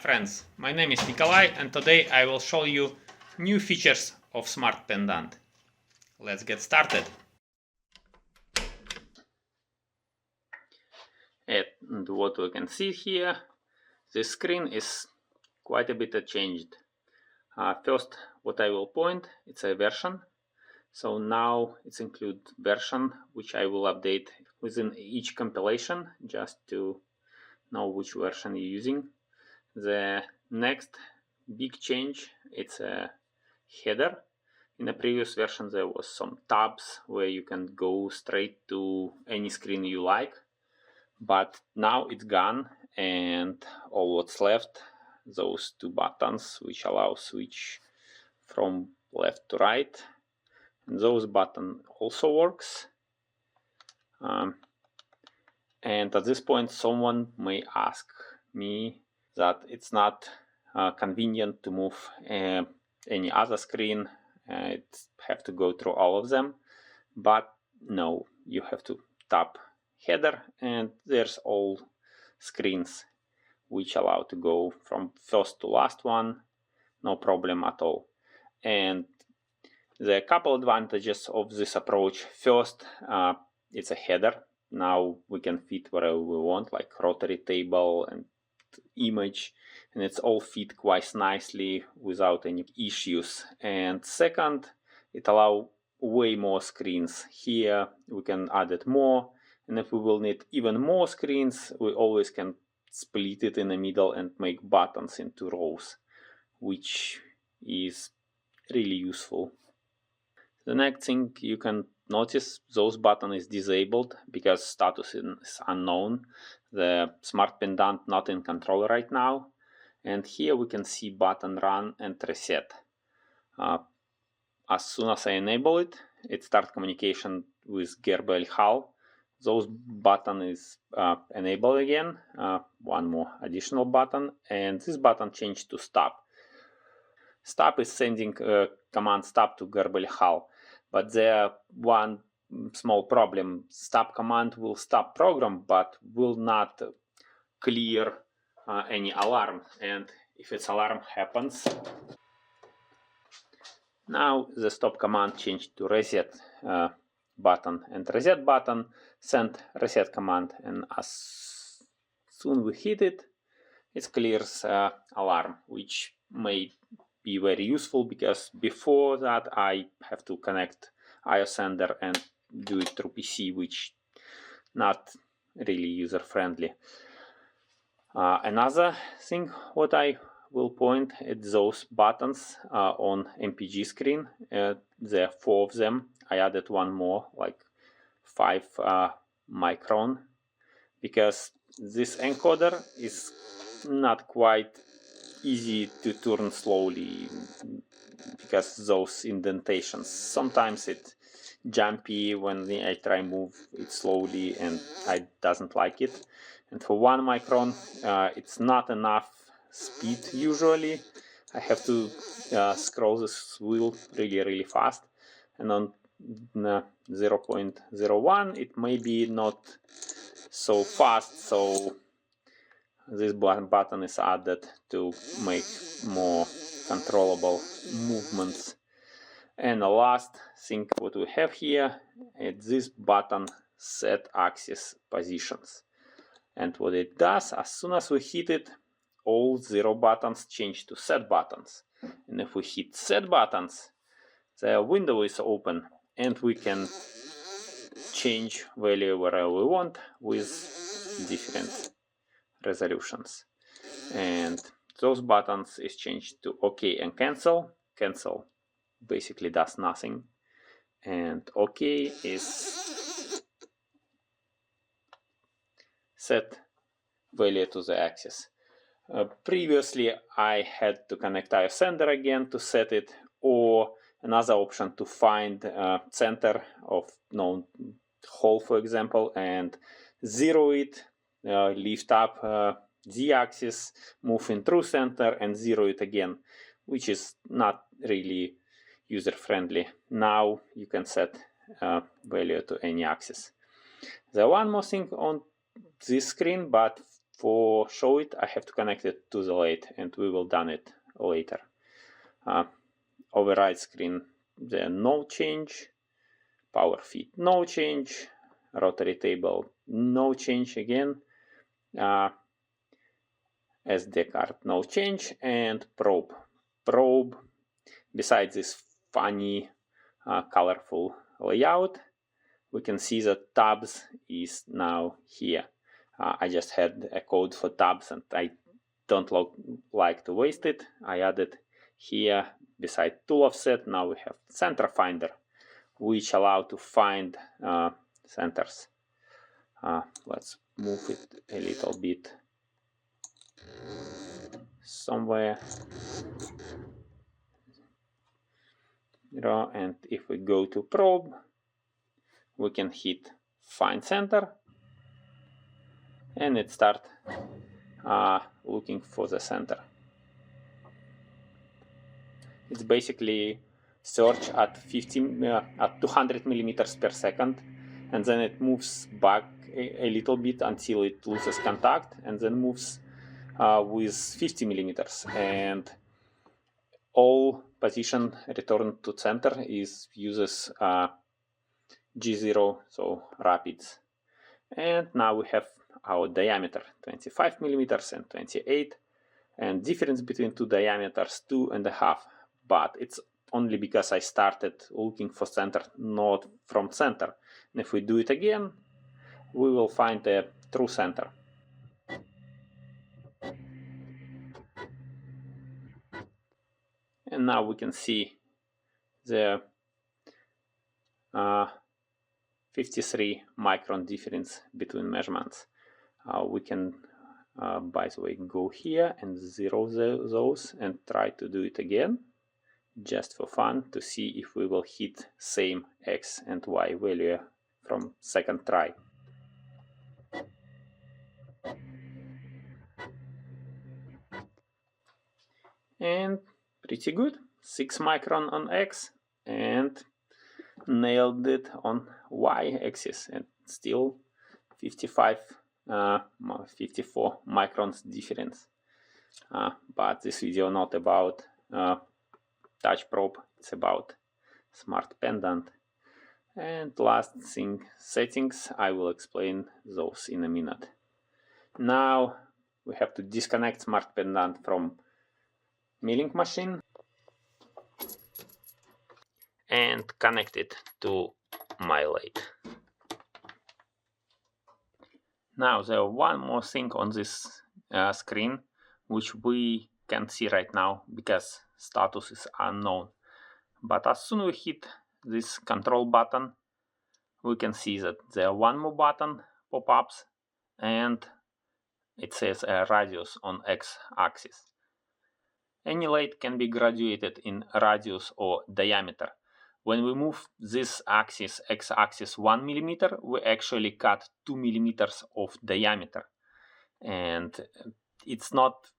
friends, my name is Nikolai and today I will show you new features of SmartPendant. Let's get started. And what we can see here, this screen is quite a bit changed. First, what I will point, it's a version. So now it's include version, which I will update within each compilation just to know which version you're using. The next big change, it's a header. In the previous version there was some tabs where you can go straight to any screen you like, but now it's gone, and all what's left, those two buttons which allow switch from left to right, and those button also works. And at this point someone may ask me that it's not convenient to move any other screen, it have to go through all of them, but no, you have to tap header and there's all screens which allow to go from first to last one, no problem at all. And the couple advantages of this approach: first, it's a header. Now we can fit wherever we want, like rotary table and image, and it's all fit quite nicely without any issues. And second, it allows way more screens. Here we can add it more, and if we will need even more screens, we always can split it in the middle and make buttons into rows, which is really useful. The next thing you can notice, those button is disabled because status is unknown. The SmartPendant not in control right now, and here we can see button run and reset. As soon as I enable it, it starts communication with Gerber Hall. Those button is enabled again, one more additional button, and this button changed to stop. Stop is sending command stop to Gerber Hall, but there one small problem: stop command will stop program but will not clear any alarm, and if its alarm happens, now the stop command changed to reset button, and reset button send reset command, and as soon we hit it, it clears alarm, which may be very useful because before that I have to connect IO sender and do it through PC, which not really user friendly. Another thing what I will point at those buttons on MPG screen. There are 4 of them. I added one more, like 5 micron, because this encoder is not quite easy to turn slowly because those indentations. Sometimes it's jumpy when I try move it slowly and I doesn't like it. And for 1 micron, it's not enough speed usually. I have to scroll this wheel really fast, and on 0.01 it may be not so fast, so this button is added to make more controllable movements. And the last thing what we have here is this button set axis positions, and what it does, as soon as we hit it, all 0 buttons change to set buttons, and if we hit set buttons, the window is open and we can change value wherever we want with different resolutions. And those buttons is changed to OK and cancel. Cancel basically does nothing, and OK is set value to the axis. Previously I had to connect IO sender again to set it, or another option to find center of known hole, for example, and zero it, lift up the axis, move in through center and zero it again, which is not really user friendly. Now you can set value to any axis. There one more thing on this screen, but for show it, I have to connect it to the lathe, and we will done it later. Override screen, there no change. Power feed, no change. Rotary table, no change again. SD card, no change. And probe. Besides this funny, colorful layout, we can see that tabs is now here. I just had a code for tabs, and I don't like to waste it. I added here beside tool offset. Now we have center finder, which allow to find centers. Let's move it a little bit somewhere. And if we go to probe, we can hit find center, and it start looking for the center. It's basically search at 200 millimeters per second, and then it moves back a little bit until it loses contact, and then moves with 50 millimeters, and all position return to center uses G0, so rapids. And now we have our diameter 25 millimeters and 28, and difference between two diameters 2.5, but it's only because I started looking for center, not from center. And if we do it again, we will find a true center. And now we can see the 53 micron difference between measurements. We can, by the way, go here and zero those and try to do it again, just for fun, to see if we will hit same X and Y value from second try. And pretty good, 6 micron on X, and nailed it on Y axis, and still 54 microns difference. But this video not about touch probe, it's about SmartPendant. And last thing, settings, I will explain those in a minute. Now we have to disconnect SmartPendant from milling machine and connect it to my lathe. Now there is one more thing on this screen which we can't see right now because status is unknown. But as soon as we hit this control button, we can see that there one more button pop-ups, and it says a radius on x-axis. Any lathe can be graduated in radius or diameter. When we move this axis, x-axis 1 millimeter, we actually cut 2 millimeters of diameter. And it's not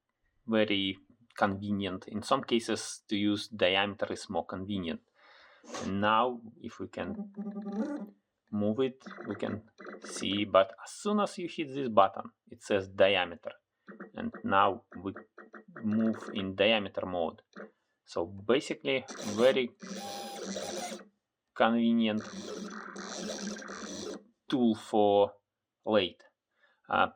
very convenient. In some cases, to use diameter is more convenient. And now, if we can move it, we can see, but as soon as you hit this button, it says diameter. And now we move in diameter mode. So basically, very convenient tool for lathe.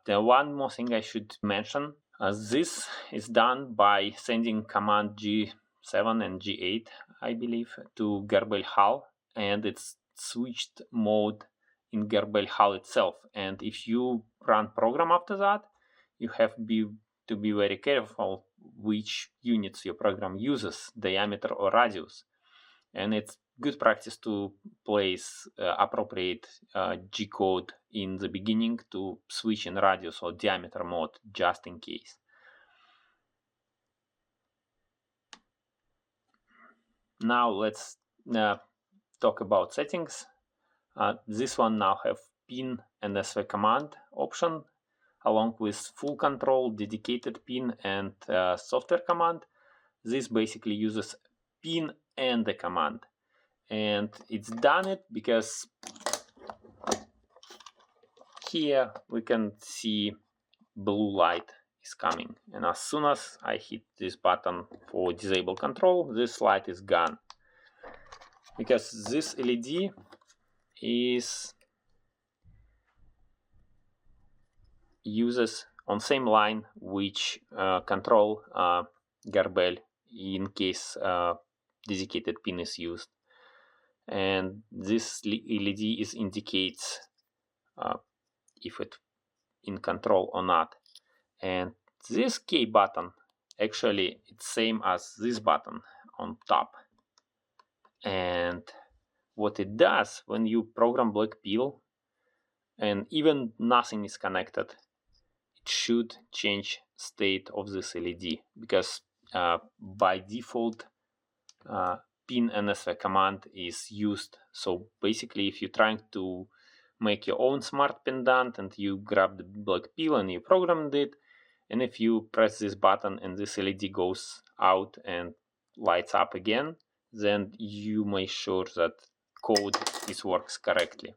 The one more thing I should mention, this is done by sending command G7 and G8, I believe, to Gerbil hull, and it's switched mode in Gerbil hull itself. And if you run program after that, you have to be very careful which units your program uses, diameter or radius. And it's good practice to place appropriate G code in the beginning to switch in radius or diameter mode, just in case. Now let's talk about settings. This one now have pin and SV command option, along with full control, dedicated pin, and software command. This basically uses pin and the command. And it's done it because here we can see blue light is coming, and as soon as I hit this button for disable control, this light is gone, because this LED uses on same line which control garbell in case dedicated pin is used, and this LED indicates if it in control or not. And this K button actually it's same as this button on top, and what it does when you program black pill and even nothing is connected, it should change state of this LED, because by default pin NSV command is used. So basically, if you're trying to make your own smart pendant and you grab the black pill and you programmed it, and if you press this button and this LED goes out and lights up again, then you make sure that code works correctly.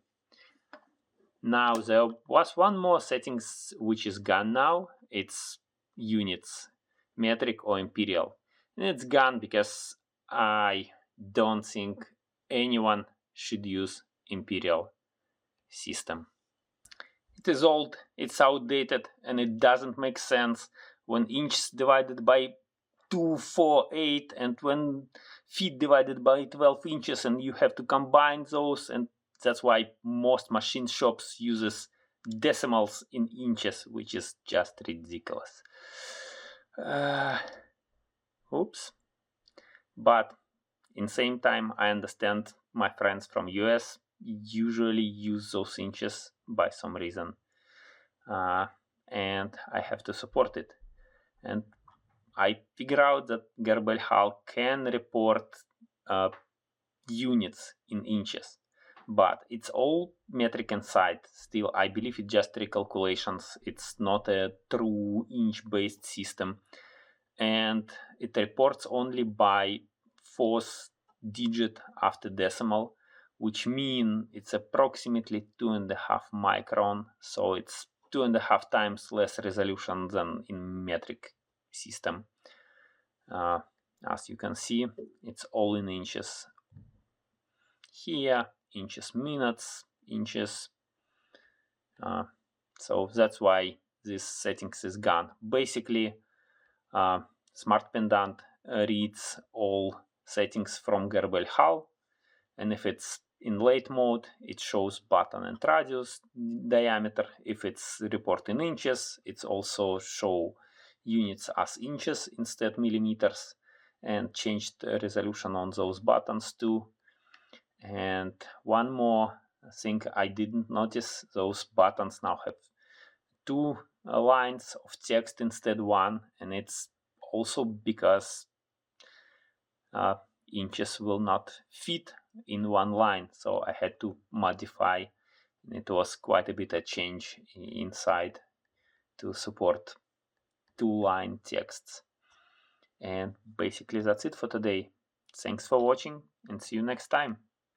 Now there was one more settings which is gone now. It's units, metric or imperial. And it's gone because I don't think anyone should use imperial system. It is old, it's outdated, and it doesn't make sense when inches divided by 2, 4, 8, and when feet divided by 12 inches, and you have to combine those, and that's why most machine shops uses decimals in inches, which is just ridiculous. Oops. But in same time, I understand my friends from US usually use those inches by some reason, and I have to support it. And I figure out that Garbel Hall can report units in inches, but it's all metric inside. Still, I believe it's just recalculations. It's not a true inch-based system, and it reports only by fourth digit after decimal, which means it's approximately 2.5 micron. So it's 2.5 times less resolution than in metric system. As you can see, it's all in inches. Here, inches, minutes, inches. So that's why this settings is gone. Basically, SmartPendant reads all settings from Garbel Hall, and if it's in late mode, it shows button and radius diameter. If it's report in inches, it's also show units as inches instead millimeters, and changed resolution on those buttons too. And one more thing I didn't notice, those buttons now have 2 lines of text instead one, and it's also because inches will not fit in one line, so I had to modify, and it was quite a bit of change inside to support 2-line texts. And basically that's it for today. Thanks for watching, and see you next time.